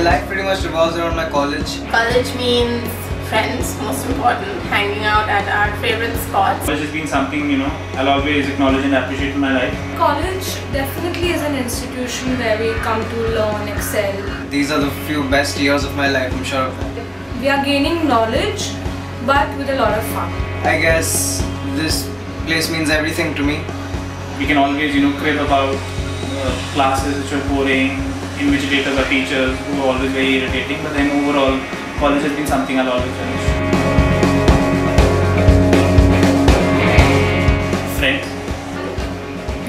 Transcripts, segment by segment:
life pretty much revolves around my college. College means friends, most important, hanging out at our favorite spots. College has been something, I'll always acknowledge and appreciate in my life. College definitely is an institution where we come to learn, excel. These are the few best years of my life, I'm sure of that. We are gaining knowledge, but with a lot of fun. I guess this place means everything to me. We can always, crib about classes which are boring, invigilators or teachers who are always very irritating, but then overall, college has been something I'll always cherish. Friends.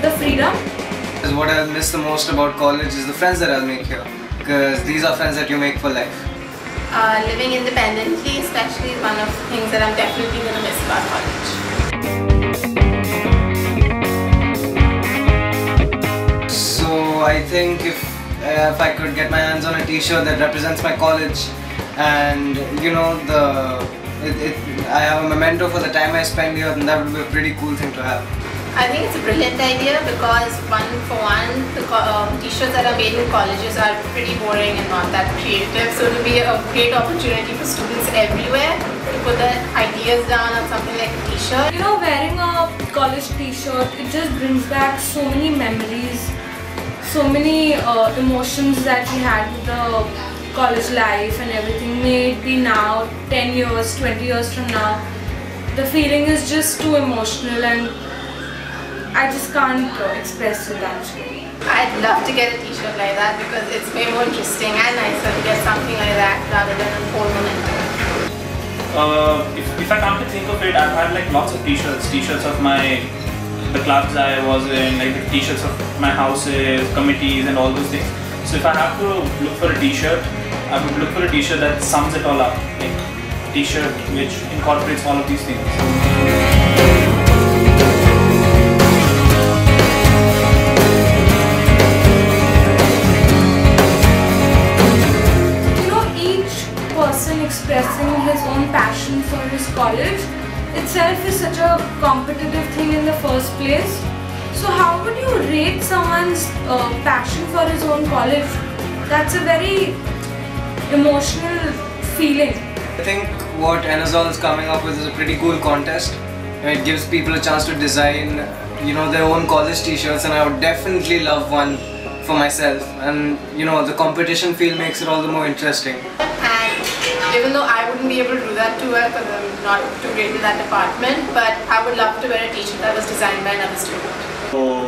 The freedom. What I'll miss the most about college is the friends that I'll make here. Because these are friends that you make for life. Living independently especially is one of the things that I'm definitely going to miss about college. So I think if I could get my hands on a t-shirt that represents my college, and I have a memento for the time I spend here, then that would be a pretty cool thing to have. I think it's a brilliant idea because the t-shirts that are made in colleges are pretty boring and not that creative, so it will be a great opportunity for students everywhere to put their ideas down on something like a t-shirt. Wearing a college t-shirt, it just brings back so many memories, so many emotions that we had with the college life and everything. May it be now, 10 years, 20 years from now, the feeling is just too emotional and I just can't express it actually. I'd love to get a t-shirt like that because it's way more interesting and nicer to get something like that rather than a whole momentum. If I come to think of it, I've had like lots of t-shirts of the clubs I was in, like the t-shirts of my houses, committees and all those things. So if I have to look for a t-shirt, I would look for a t-shirt that sums it all up, like a t-shirt which incorporates all of these things. Expressing his own passion for his college itself is such a competitive thing in the first place. So how would you rate someone's passion for his own college? That's a very emotional feeling. I think what Enazol is coming up with is a pretty cool contest. It gives people a chance to design, their own college t-shirts, and I would definitely love one for myself. And the competition feel makes it all the more interesting. Even though I wouldn't be able to do that too well because I'm not too great in that department, but I would love to wear a t-shirt that was designed by another student. So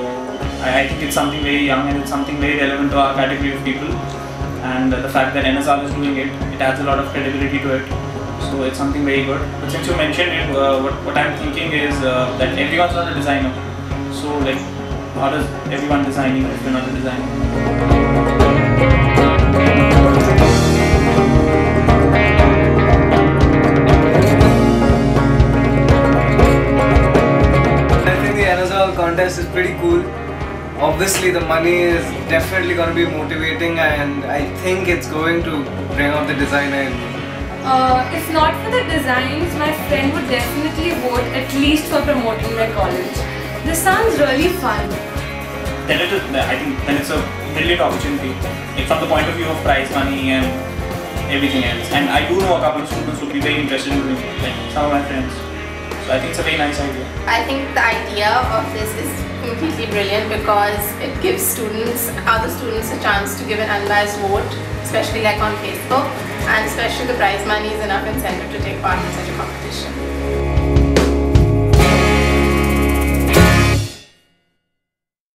I think it's something very young and it's something very relevant to our category of people, and the fact that NSR is doing it adds a lot of credibility to it. So it's something very good. But since you mentioned it, what I'm thinking is that everyone's not a designer. So like, how does everyone designing if you're not a designer? Contest is pretty cool. Obviously the money is definitely going to be motivating, and I think it's going to bring out the designer in me. If not for the designs, my friend would definitely vote at least for promoting my college. This sounds really fun. Then it's a brilliant opportunity, from the point of view of prize money and everything else. And I do know a couple of students who would be very interested in doing it, like some of my friends. So I think it's a very nice idea. I think the idea of this is completely brilliant because it gives other students a chance to give an unbiased vote, especially like on Facebook, and especially the prize money is enough incentive to take part in such a competition.